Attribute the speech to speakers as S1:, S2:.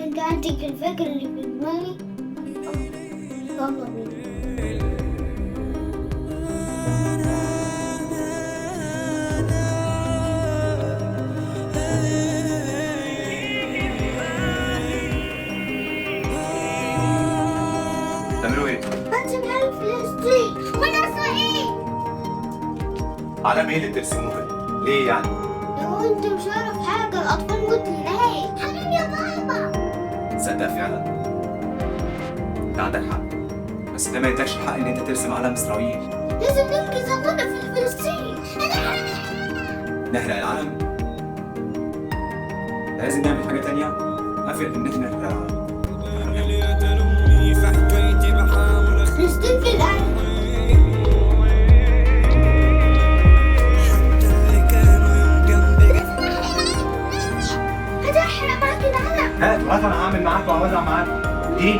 S1: انت عندك الفكرة اللي في دماغي؟ يلا بينا.
S2: تعملوا ايه؟
S1: هرسم على فلسطين وانا اسرائيل.
S2: على مين اللي بترسموها؟ ليه يعني؟
S1: لو انت مش عارف حاجة الأطفال قلت ليه؟ حبيبي يا بابا.
S2: تصدق فعلا؟ انت عندك حق، بس ده ما يدكش الحق ان انت ترسم علم اسرائيل.
S1: لازم ننقذ أخونا في فلسطين.
S2: نحرق العلم؟ لازم نعمل حاجة تانية غير ان احنا نحرق العلم.
S1: فلسطين في الأرض. هتحرق معاك العلم.
S2: هات وهات، انا هعمل معاك وهوزع معاك. دي